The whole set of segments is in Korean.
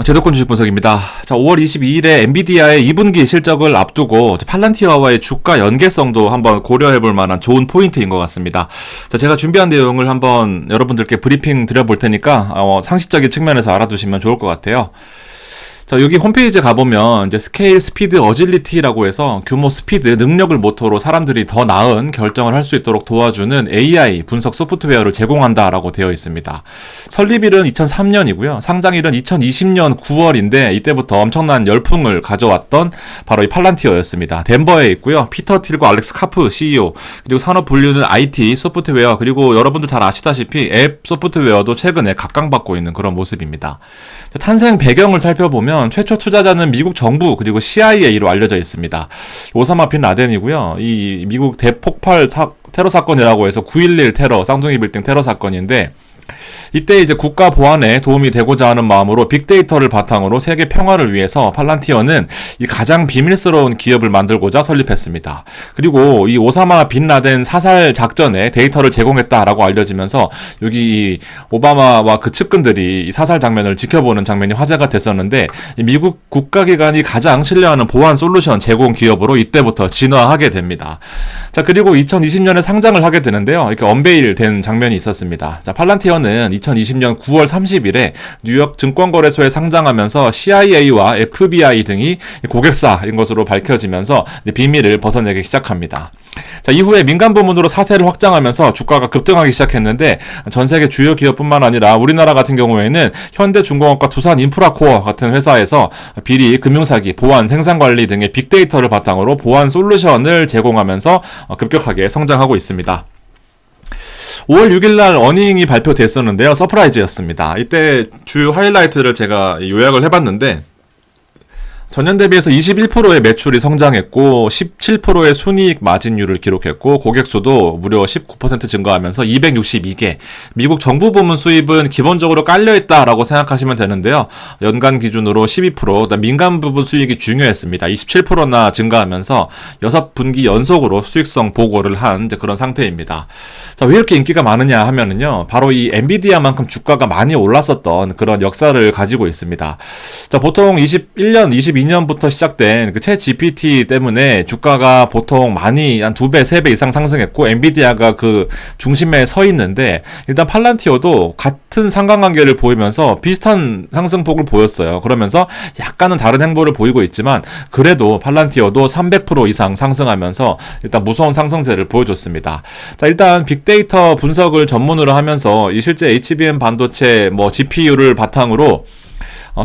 제도권 주식 분석입니다. 자, 5월 22일에 엔비디아의 2분기 실적을 앞두고 팔란티어와의 주가 연계성도 한번 고려해볼 만한 좋은 포인트인 것 같습니다. 자, 제가 준비한 내용을 한번 여러분들께 브리핑 드려볼 테니까 상식적인 측면에서 알아두시면 좋을 것 같아요. 자, 여기 홈페이지에 가보면 이제 스케일, 스피드, 어질리티라고 해서 규모, 스피드, 능력을 모토로 사람들이 더 나은 결정을 할 수 있도록 도와주는 AI 분석 소프트웨어를 제공한다라고 되어 있습니다. 설립일은 2003년이고요. 상장일은 2020년 9월인데 이때부터 엄청난 열풍을 가져왔던 바로 이 팔란티어였습니다. 덴버에 있고요. 피터 틸과 알렉스 카프 CEO, 그리고 산업 분류는 IT 소프트웨어, 그리고 여러분들 잘 아시다시피 앱 소프트웨어도 최근에 각광받고 있는 그런 모습입니다. 탄생 배경을 살펴보면 최초 투자자는 미국 정부 그리고 CIA로 알려져 있습니다. 오사마 빈 라덴이고요. 이 미국 대폭발 테러 사건이라고 해서 9.11 테러, 쌍둥이 빌딩 테러 사건인데 이때 이제 국가 보안에 도움이 되고자 하는 마음으로 빅데이터를 바탕으로 세계 평화를 위해서 팔란티어는 이 가장 비밀스러운 기업을 만들고자 설립했습니다. 그리고 이 오사마 빈 라덴 사살 작전에 데이터를 제공했다라고 알려지면서 여기 오바마와 그 측근들이 이 사살 장면을 지켜보는 장면이 화제가 됐었는데 미국 국가기관이 가장 신뢰하는 보안 솔루션 제공 기업으로 이때부터 진화하게 됩니다. 자, 그리고 2020년에 상장을 하게 되는데요. 이렇게 언베일 된 장면이 있었습니다. 자, 팔란티어는 2020년 9월 30일에 뉴욕 증권거래소에 상장하면서 CIA와 FBI 등이 고객사인 것으로 밝혀지면서 비밀을 벗어내기 시작합니다. 자, 이후에 민간 부문으로 사세를 확장하면서 주가가 급등하기 시작했는데 전 세계 주요 기업뿐만 아니라 우리나라 같은 경우에는 현대중공업과 두산인프라코어 같은 회사에서 비리, 금융사기, 보안, 생산관리 등의 빅데이터를 바탕으로 보안 솔루션을 제공하면서 급격하게 성장하고 있습니다. 5월 6일 날 어닝이 발표됐었는데요. 서프라이즈였습니다. 이때 주요 하이라이트를 제가 요약을 해봤는데 전년 대비해서 21%의 매출이 성장했고 17%의 순이익 마진율을 기록했고 고객수도 무려 19% 증가하면서 262개. 미국 정부 부문 수입은 기본적으로 깔려있다라고 생각하시면 되는데요. 연간 기준으로 12%, 민간 부분 수익이 중요했습니다. 27%나 증가하면서 6분기 연속으로 수익성 보고를 한 이제 그런 상태입니다. 자, 왜 이렇게 인기가 많으냐 하면은요. 바로 이 엔비디아만큼 주가가 많이 올랐었던 그런 역사를 가지고 있습니다. 자, 보통 21년, 22년부터 시작된 그 챗 GPT 때문에 주가가 보통 많이 한 2배, 3배 이상 상승했고 엔비디아가 그 중심에 서 있는데 일단 팔란티어도 같은 상관관계를 보이면서 비슷한 상승폭을 보였어요. 그러면서 약간은 다른 행보를 보이고 있지만 그래도 팔란티어도 300% 이상 상승하면서 일단 무서운 상승세를 보여줬습니다. 자, 일단 빅데이터 분석을 전문으로 하면서 이 실제 HBM 반도체 GPU를 바탕으로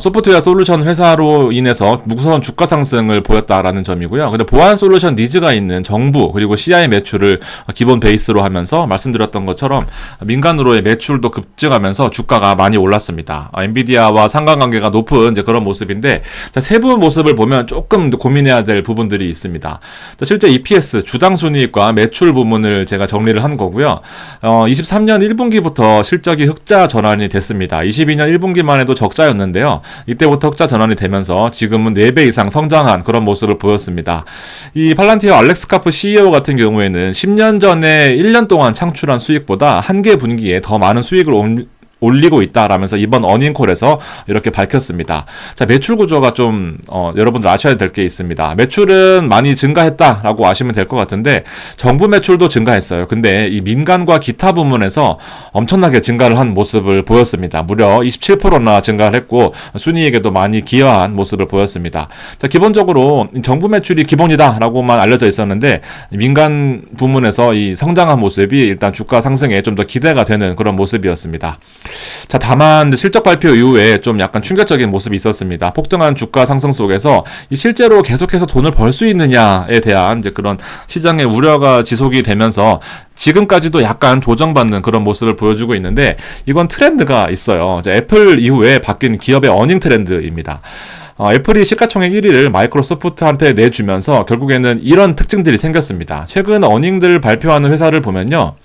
소프트웨어 솔루션 회사로 인해서 무서운 주가 상승을 보였다라는 점이고요. 근데 보안 솔루션 니즈가 있는 정부 그리고 CI 매출을 기본 베이스로 하면서 말씀드렸던 것처럼 민간으로의 매출도 급증하면서 주가가 많이 올랐습니다. 엔비디아와 상관관계가 높은 이제 그런 모습인데 자, 세부 모습을 보면 조금 고민해야 될 부분들이 있습니다. 자, 실제 EPS 주당 순이익과 매출 부문을 제가 정리를 한 거고요. 23년 1분기부터 실적이 흑자 전환이 됐습니다. 22년 1분기만 해도 적자였는데요. 이때부터 흑자 전환이 되면서 지금은 4배 이상 성장한 그런 모습을 보였습니다. 이 팔란티어 알렉스 카프 CEO 같은 경우에는 10년 전에 1년 동안 창출한 수익보다 한 개 분기에 더 많은 수익을 올리고 있다라면서 이번 어닝콜에서 이렇게 밝혔습니다. 자, 매출 구조가 좀 여러분들 아셔야 될 게 있습니다. 매출은 많이 증가했다라고 아시면 될 것 같은데 정부 매출도 증가했어요. 근데 이 민간과 기타 부문에서 엄청나게 증가를 한 모습을 보였습니다. 무려 27%나 증가를 했고 순이익에도 많이 기여한 모습을 보였습니다. 자, 기본적으로 정부 매출이 기본이다라고만 알려져 있었는데 민간 부문에서 이 성장한 모습이 일단 주가 상승에 좀 더 기대가 되는 그런 모습이었습니다. 자, 다만 실적 발표 이후에 좀 약간 충격적인 모습이 있었습니다. 폭등한 주가 상승 속에서 실제로 계속해서 돈을 벌 수 있느냐에 대한 이제 그런 시장의 우려가 지속이 되면서 지금까지도 약간 조정받는 그런 모습을 보여주고 있는데 이건 트렌드가 있어요. 애플 이후에 바뀐 기업의 어닝 트렌드입니다. 애플이 시가총액 1위를 마이크로소프트한테 내주면서 결국에는 이런 특징들이 생겼습니다. 최근 어닝들 발표하는 회사를 보면요.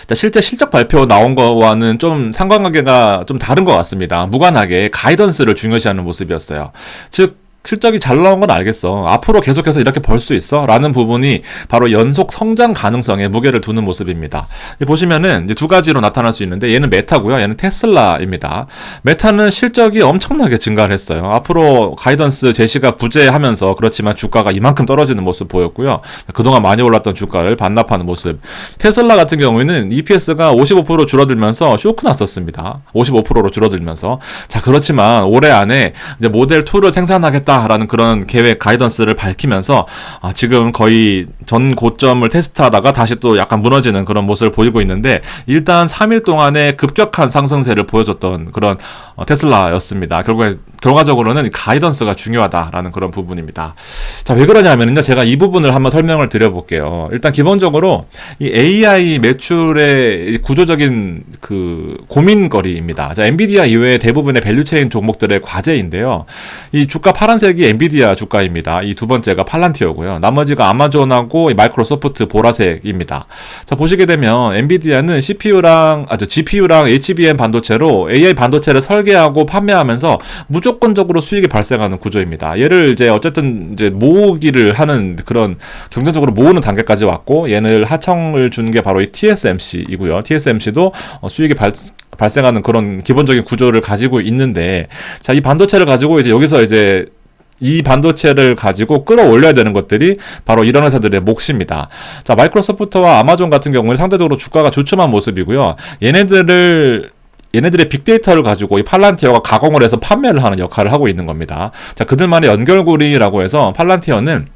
자, 실제 실적 발표 나온 거와는 좀 상관관계가 좀 다른 것 같습니다. 무관하게 가이던스를 중요시하는 모습이었어요. 즉 실적이 잘 나온 건 알겠어. 앞으로 계속해서 이렇게 벌 수 있어? 라는 부분이 바로 연속 성장 가능성에 무게를 두는 모습입니다. 보시면은 이제 두 가지로 나타날 수 있는데 얘는 메타고요. 얘는 테슬라입니다. 메타는 실적이 엄청나게 증가를 했어요. 앞으로 가이던스 제시가 부재하면서 그렇지만 주가가 이만큼 떨어지는 모습 보였고요. 그동안 많이 올랐던 주가를 반납하는 모습. 테슬라 같은 경우에는 EPS가 55% 줄어들면서 쇼크 났었습니다. 55%로 줄어들면서. 자, 그렇지만 올해 안에 이제 모델 2를 생산하겠다 라는 그런 계획 가이던스를 밝히면서 지금 거의 전 고점을 테스트하다가 다시 또 약간 무너지는 그런 모습을 보이고 있는데 일단 3일 동안에 급격한 상승세를 보여줬던 그런 테슬라였습니다. 결과적으로는 가이던스가 중요하다라는 그런 부분입니다. 자, 왜 그러냐면요. 제가 이 부분을 한번 설명을 드려볼게요. 일단 기본적으로 이 AI 매출의 구조적인 그 고민거리입니다. 자, 엔비디아 이외에 대부분의 밸류체인 종목들의 과제인데요. 이 주가 파란색이 엔비디아 주가입니다. 이 두 번째가 팔란티어고요. 나머지가 아마존하고 마이크로소프트 보라색입니다. 자, 보시게 되면 엔비디아는 GPU랑 HBM 반도체로 AI 반도체를 설계하고 판매하면서 무조건적으로 수익이 발생하는 구조입니다. 얘를 이제 어쨌든 이제 모으기를 하는 그런 경쟁적으로 모으는 단계까지 왔고 얘를 하청을 준 게 바로 이 TSMC이고요. TSMC도 수익이 발생하는 그런 기본적인 구조를 가지고 있는데 자, 이 반도체를 가지고 이제 여기서 이제 이 반도체를 가지고 끌어올려야 되는 것들이 바로 이런 회사들의 몫입니다. 자, 마이크로소프트와 아마존 같은 경우는 상대적으로 주가가 주춤한 모습이고요. 얘네들의 빅데이터를 가지고 이 팔란티어가 가공을 해서 판매를 하는 역할을 하고 있는 겁니다. 자, 그들만의 연결고리라고 해서 팔란티어는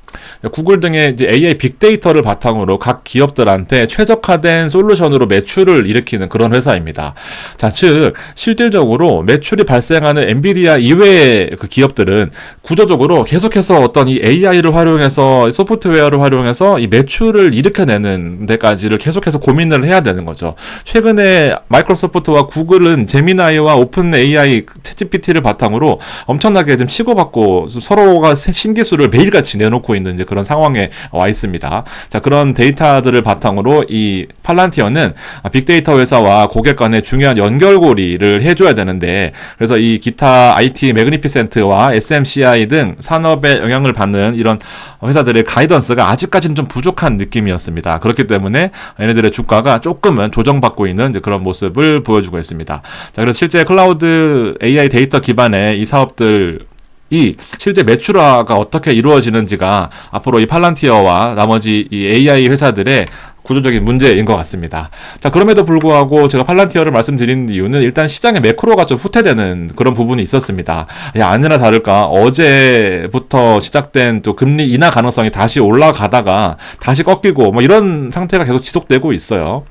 구글 등의 이제 AI 빅데이터를 바탕으로 각 기업들한테 최적화된 솔루션으로 매출을 일으키는 그런 회사입니다. 자, 즉 실질적으로 매출이 발생하는 엔비디아 이외의 그 기업들은 구조적으로 계속해서 어떤 이 AI를 활용해서 소프트웨어를 활용해서 이 매출을 일으켜내는 데까지를 계속해서 고민을 해야 되는 거죠. 최근에 마이크로소프트와 구글은 제미나이와 오픈 AI 챗GPT를 바탕으로 엄청나게 좀 치고받고 서로가 신기술을 매일같이 내놓고 있는 이제 그런 상황에 와 있습니다. 자, 그런 데이터들을 바탕으로 이 팔란티어는 빅데이터 회사와 고객 간의 중요한 연결고리를 해줘야 되는데 그래서 이 기타 IT 매그니피센트와 SMCI 등 산업에 영향을 받는 이런 회사들의 가이던스가 아직까지는 좀 부족한 느낌이었습니다. 그렇기 때문에 얘네들의 주가가 조금은 조정받고 있는 이제 그런 모습을 보여주고 있습니다. 자, 그래서 실제 클라우드 AI 데이터 기반의 이 사업들 이 실제 매출화가 어떻게 이루어지는지가 앞으로 이 팔란티어와 나머지 이 AI 회사들의 구조적인 문제인 것 같습니다. 자, 그럼에도 불구하고 제가 팔란티어를 말씀드리는 이유는 일단 시장의 매크로가 좀 후퇴되는 그런 부분이 있었습니다. 아니나 다를까 어제부터 시작된 또 금리 인하 가능성이 다시 올라가다가 다시 꺾이고 뭐 이런 상태가 계속 지속되고 있어요.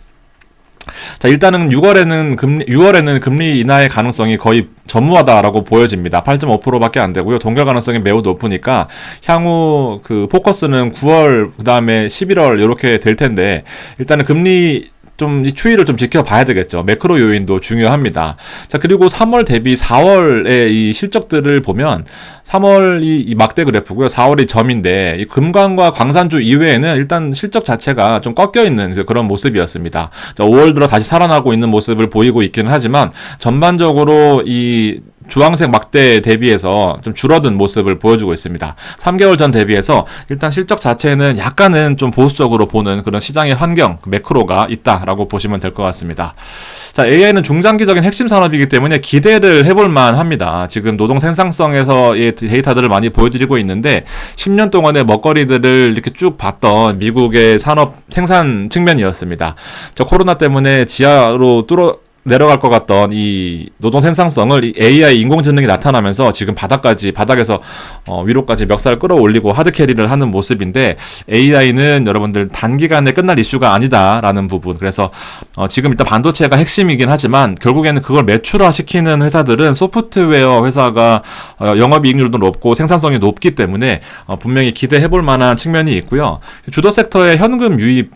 자, 일단은 6월에는 금리 인하의 가능성이 거의 전무하다라고 보여집니다. 8.5%밖에 안 되고요. 동결 가능성이 매우 높으니까 향후 그 포커스는 9월 그다음에 11월 이렇게 될 텐데 일단은 금리 좀 이 추이를 좀 지켜봐야 되겠죠. 매크로 요인도 중요합니다. 자, 그리고 3월 대비 4월의 이 실적들을 보면 3월이 이 막대 그래프고요. 4월이 점인데 이 금광과 광산주 이외에는 일단 실적 자체가 좀 꺾여 있는 그런 모습이었습니다. 자, 5월 들어 다시 살아나고 있는 모습을 보이고 있기는 하지만 전반적으로 이 주황색 막대에 대비해서 좀 줄어든 모습을 보여주고 있습니다. 3개월 전 대비해서 일단 실적 자체는 약간은 좀 보수적으로 보는 그런 시장의 환경, 매크로가 있다라고 보시면 될 것 같습니다. 자, AI는 중장기적인 핵심 산업이기 때문에 기대를 해볼 만합니다. 지금 노동 생산성에서의 데이터들을 많이 보여드리고 있는데 10년 동안의 먹거리들을 이렇게 쭉 봤던 미국의 산업 생산 측면이었습니다. 자, 코로나 때문에 지하로 내려갈 것 같던 이 노동 생산성을 이 AI 인공지능이 나타나면서 지금 바닥에서 위로까지 멱살 끌어올리고 하드캐리를 하는 모습인데 AI는 여러분들 단기간에 끝날 이슈가 아니다라는 부분. 그래서 지금 일단 반도체가 핵심이긴 하지만 결국에는 그걸 매출화시키는 회사들은 소프트웨어 회사가 영업이익률도 높고 생산성이 높기 때문에 분명히 기대해볼 만한 측면이 있고요. 주도 섹터의 현금 유입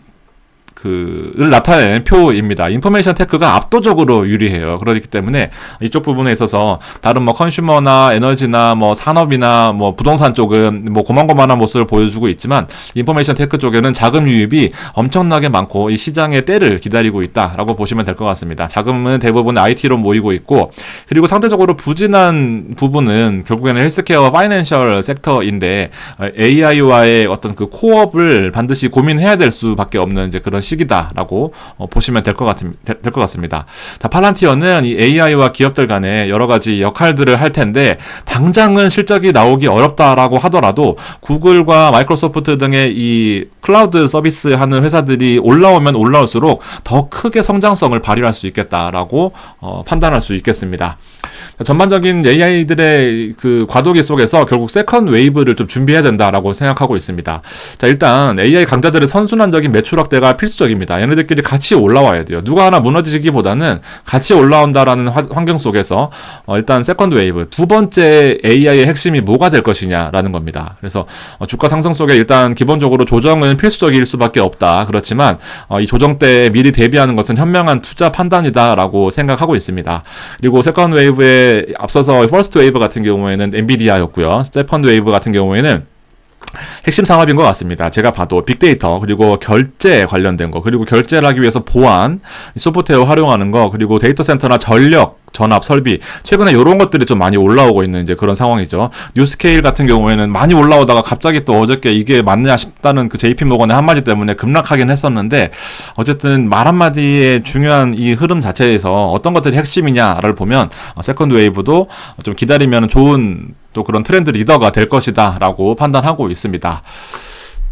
를 나타낸 표입니다. 인포메이션 테크가 압도적으로 유리해요. 그렇기 때문에 이쪽 부분에 있어서 다른 뭐 컨슈머나 에너지나 뭐 산업이나 뭐 부동산 쪽은 뭐 고만고만한 모습을 보여주고 있지만 인포메이션 테크 쪽에는 자금 유입이 엄청나게 많고 이 시장의 때를 기다리고 있다라고 보시면 될 것 같습니다. 자금은 대부분 IT로 모이고 있고, 그리고 상대적으로 부진한 부분은 결국에는 헬스케어와 파이낸셜 섹터인데 AI와의 어떤 그 코업을 반드시 고민해야 될 수밖에 없는 이제 그런 시기다라고 보시면 될 것 같습니다. 자, 팔란티어는 이 AI와 기업들 간에 여러 가지 역할들을 할 텐데 당장은 실적이 나오기 어렵다라고 하더라도 구글과 마이크로소프트 등의 이 클라우드 서비스 하는 회사들이 올라오면 올라올수록 더 크게 성장성을 발휘할 수 있겠다라고 판단할 수 있겠습니다. 전반적인 AI들의 그 과도기 속에서 결국 세컨 웨이브를 좀 준비해야 된다라고 생각하고 있습니다. 자, 일단 AI 강자들의 선순환적인 매출 확대가 필수적입니다. 얘네들끼리 같이 올라와야 돼요. 누가 하나 무너지기보다는 같이 올라온다라는 환경 속에서 일단 세컨드 웨이브, 두 번째 AI의 핵심이 뭐가 될 것이냐라는 겁니다. 그래서 주가 상승 속에 일단 기본적으로 조정은 필수적일 수밖에 없다. 그렇지만 이 조정 때 미리 대비하는 것은 현명한 투자 판단이다라고 생각하고 있습니다. 그리고 세컨드 웨이브에 앞서서 퍼스트 웨이브 같은 경우에는 엔비디아였고요. 세컨드 웨이브 같은 경우에는 핵심 산업인 것 같습니다. 제가 봐도 빅데이터, 그리고 결제 관련된 거, 그리고 결제를 하기 위해서 보안, 소프트웨어 활용하는 거, 그리고 데이터 센터나 전력, 전압, 설비, 최근에 이런 것들이 좀 많이 올라오고 있는 이제 그런 상황이죠. 뉴스케일 같은 경우에는 많이 올라오다가 갑자기 또 어저께 이게 맞냐 싶다는 그 JP 모건의 한마디 때문에 급락하긴 했었는데, 어쨌든 말 한마디의 중요한 이 흐름 자체에서 어떤 것들이 핵심이냐를 보면 세컨드 웨이브도 좀 기다리면 좋은 또 그런 트렌드 리더가 될 것이다 라고 판단하고 있습니다.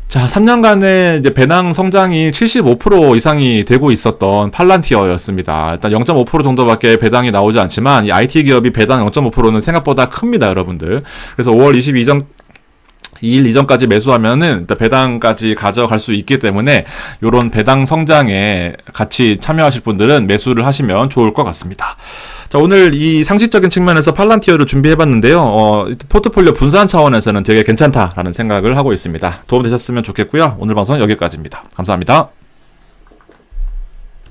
자, 3년간의 이제 배당 성장이 75% 이상이 되고 있었던 팔란티어였습니다. 일단 0.5% 정도밖에 배당이 나오지 않지만 이 IT 기업이 배당 0.5%는 생각보다 큽니다, 여러분들. 그래서 5월 2일 이전까지 매수하면은 일단 배당까지 가져갈 수 있기 때문에 요런 배당 성장에 같이 참여하실 분들은 매수를 하시면 좋을 것 같습니다. 자, 오늘 이 상식적인 측면에서 팔란티어를 준비해봤는데요. 포트폴리오 분산 차원에서는 되게 괜찮다라는 생각을 하고 있습니다. 도움 되셨으면 좋겠고요. 오늘 방송은 여기까지입니다. 감사합니다.